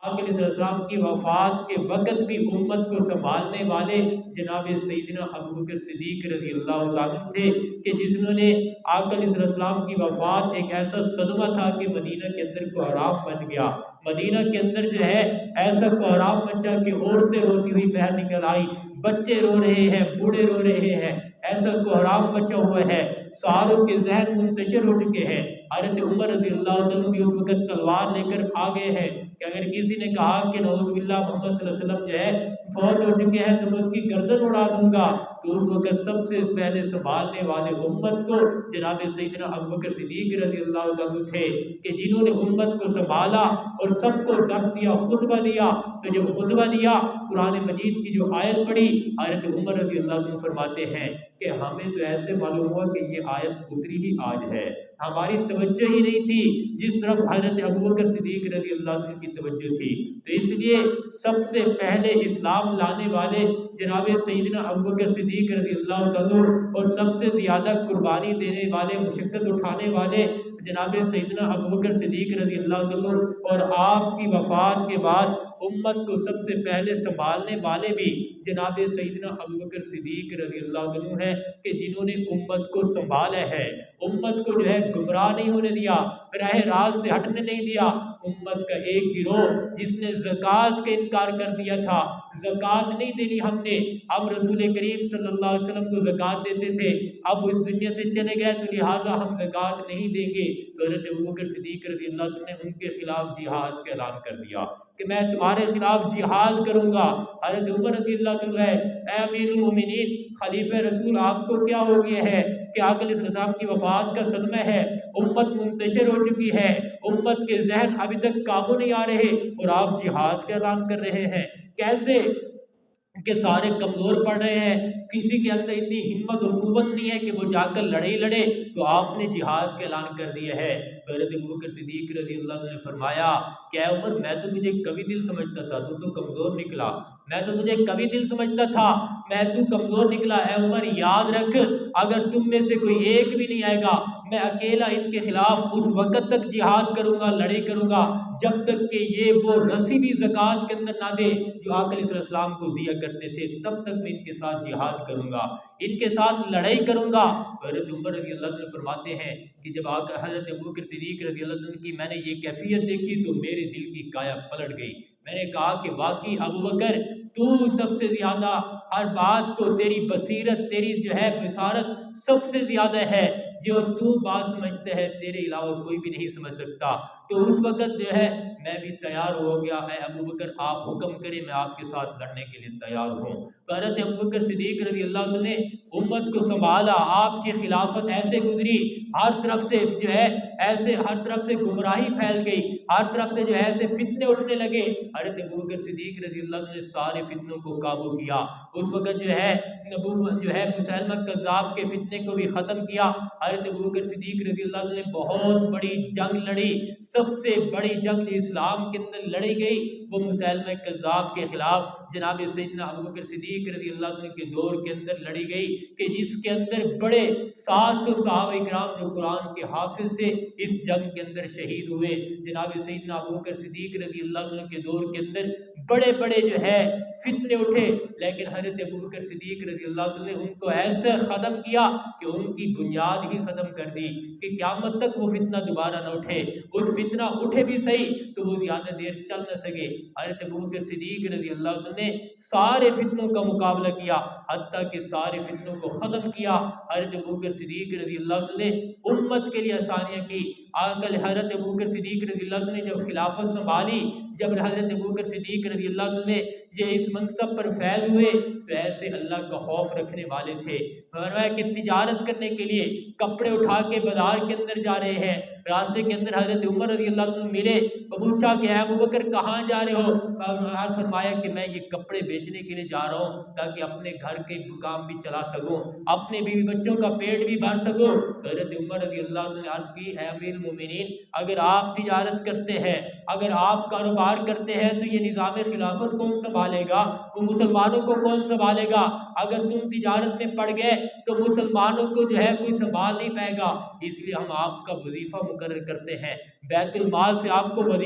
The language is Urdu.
آقا علیہ السلام کی وفات کے وقت بھی امت کو سنبھالنے والے جناب سیدنا ابوبکر صدیق رضی اللہ تعالیٰ تھے، کہ جنہوں نے آقا علیہ السلام کی وفات ایک ایسا صدمہ تھا کہ مدینہ کے اندر کوہرام مچ گیا۔ مدینہ کے اندر جو ہے ایسا کوہرام مچا کہ عورتیں روتی ہوئی باہر نکل آئی، بچے رو رہے ہیں، بوڑھے رو رہے ہیں، ایسا کوہرام مچا ہوا ہے، ساروں کے ذہن منتشر ہو چکے ہیں۔ حضرت عمر رضی اللہ عنہ بھی اس وقت تلوار لے کر آ گئے ہیں کہ اگر کسی نے کہا کہ نعوذ باللہ محمد صلی اللہ علیہ وسلم جو ہے فوت ہو چکے ہیں تو میں اس کی گردن اڑا دوں گا، تو اس وقت سب سے پہلے سنبھالنے والے امت کو جناب سیدنا ابوبکر صدیق رضی اللہ عنہ تھے، کہ جنہوں نے امت کو سنبھالا اور سب کو درس دیا، خطبہ دیا۔ تو جب خطبہ دیا، قرآن مجید کی جو آیت پڑھی، حضرت عمر رضی اللہ عنہ فرماتے ہیں کہ ہمیں تو ایسے معلوم ہوا کہ یہ آیت اتری ہی آج ہے، ہماری توجہ ہی نہیں تھی جس طرف حضرت ابوبکر صدیق رضی اللہ عنہ کی توجہ تھی۔ تو اس لیے سب سے پہلے اسلام لانے والے جناب سیدنا ابوبکر صدیق رضی اللہ عنہ اور سب سے زیادہ قربانی دینے والے، مشقت اٹھانے والے جناب سیدنا ابوبکر صدیق رضی اللہ عنہ، اور آپ کی وفات کے بعد امت کو سب سے پہلے سنبھالنے والے بھی جناب سیدنا ابوبکر صدیق رضی اللہ عنہ ہیں، کہ جنہوں نے امت کو سنبھالا ہے، امت کو جو ہے گمراہ نہیں ہونے دیا، راہ راست سے ہٹنے نہیں دیا۔ امت کا ایک گروہ جس نے زکوٰۃ کا انکار کر دیا تھا، زکوٰۃ نہیں دینی ہم نے، اب رسول کریم صلی اللہ علیہ وسلم کو زکوٰۃ دیتے تھے، اب اس دنیا سے چلے گئے تو لہٰذا ہم زکوٰۃ نہیں دیں گے، تو حضرت ابوبکر صدیق رضی اللہ عنہ نے ان کے خلاف جہاد کا اعلان کر دیا کہ میں تمہارے خلاف جہاد کروں گا۔ حضرت عمر رضی اللہ عنہ ہے، اے امیر المومنین خلیفہ رسول، آپ کو کیا ہو گیا ہے کہ آقا علیہ السلام کی وفات کا صدمہ ہے، امت منتشر ہو چکی ہے، امت کے ذہن ابھی تک قابو نہیں آ رہے اور آپ جہاد کا اعلان کر رہے ہیں؟ کیسے کہ سارے کمزور پڑ رہے ہیں، کسی کے اندر اتنی ہمت اور قوت نہیں ہے کہ وہ جا کر لڑے ہی لڑے، تو آپ نے جہاد کا اعلان کر دیا ہے۔ حضرت ابوبکر صدیق رضی اللہ عنہ نے فرمایا کہ اے عمر، میں تو تجھے قوی دل سمجھتا تھا، تو کمزور نکلا، میں تو تجھے قوی دل سمجھتا تھا، تو کمزور نکلا۔ اے عمر یاد رکھ، اگر تم میں سے کوئی ایک بھی نہیں آئے گا، میں اکیلا ان کے خلاف اس وقت تک جہاد کروں گا، لڑائی کروں گا جب تک کہ یہ وہ رسی بھی زکوٰۃ کے اندر نہ دے جو آقا علیہ السلام کو دیا کرتے تھے، تب تک میں ان کے ساتھ جہاد کروں گا، ان کے ساتھ لڑائی کروں گا۔ حضرت عمر رضی اللہ عنہ فرماتے ہیں کہ جب حضرت ابوبکر صدیق رضی اللہ عنہ کی میں نے یہ کیفیت دیکھی تو میرے دل کی کایا پلٹ گئی، میں نے کہا کہ واقعی ابوبکر تو سب سے زیادہ ہر بات کو، تیری بصیرت، تیری جو ہے بصارت سب سے زیادہ ہے، جو تو بات سمجھتے ہے تیرے علاوہ کوئی بھی نہیں سمجھ سکتا۔ تو اس وقت جو ہے میں بھی تیار ہو گیا، اے ابوبکر آپ حکم کریں، میں آپ کے ساتھ لڑنے کے لیے تیار ہوں۔ تو حضرت ابوبکر صدیق رضی اللہ عنہ نے امت کو سنبھالا، آپ کی خلافت ایسے گزری، ہر طرف سے جو ہے ایسے ہر طرف سے گمراہی پھیل گئی، ہر طرف سے جو ہے ایسے فتنے اٹھنے لگے۔ حضرت ابوبکر صدیق رضی اللہ عنہ نے سارے فتنوں کو قابو کیا۔ اس وقت جو ہے مسیلمہ کذاب کے فتنے کو بھی ختم کیا۔ حضرت ابوبکر صدیق رضی اللہ عنہ نے بہت بڑی جنگ لڑی، سب سے بڑی جنگ اسلام کے اندر لڑی گئی وہ مسیلمہ کذاب کے خلاف جناب سیدنا ابوبکر صدیق رضی اللہ عنہ کے دور کے اندر لڑی گئی، کہ جس کے اندر بڑے 700 صحابہ کرام جو قرآن کے حافظ تھے اس جنگ کے اندر شہید ہوئے۔ جناب سیدنا ابوبکر صدیق رضی اللہ عنہ کے دور کے اندر بڑے بڑے جو ہے فتنے اٹھے، لیکن حضرت ابوبکر صدیق رضی اللہ عنہ نے ان کو ایسے ختم کیا کہ ان کی بنیاد ہی ختم کر دی کہ قیامت تک وہ فتنہ دوبارہ نہ اٹھے، اس فتنہ اٹھے بھی صحیح تو وہ زیادہ دیر چل نہ سکے۔ حضرت ابوبکر صدیق رضی اللہ عنہ نے سارے فتنوں کا مقابلہ کیا، حتیٰ کہ سارے فتنوں کو ختم کیا۔ حضرت ابوبکر صدیق رضی اللہ عنہ نے امت کے لیے آسانیاں کی۔ حضرت ابوبکر صدیق رضی اللہ عنہ نے جب خلافت سنبھالی، جب حضرت ابوبکر صدیق رضی اللہ عنہ نے یہ اس منصب پر فیض ہوئے تو ایسے اللہ کا خوف رکھنے والے تھے، فرمایا کہ تجارت کرنے کے لیے کپڑے اٹھا کے بازار کے اندر جا رہے ہیں، راستے کے اندر حضرت عمر رضی اللہ عنہ ملے، پوچھا کہ اے ابوبکر کہاں جا رہے ہو؟ فرمایا کہ میں یہ کپڑے بیچنے کے لیے جا رہا ہوں تاکہ اپنے گھر کے کام بھی چلا سکوں، اپنے بیوی بچوں کا پیٹ بھی بھر سکوں۔ حضرت عمر رضی اللہ عنہ نے عرض کی اے امیر المومنین، اگر آپ تجارت کرتے ہیں، اگر آپ کاروبار کرتے ہیں تو یہ نظام خلافت کون سنبھالے گا؟ وہ مسلمانوں کو کون سنبھالے گا؟ اگر تم تجارت میں پڑ گئے تو مسلمانوں کو جو ہے کوئی سنبھال نہیں پائے گا، اس لیے ہم آپ کا وظیفہ مقرر کرتے ہیں، بیت المال سے آپ کو وظیفہ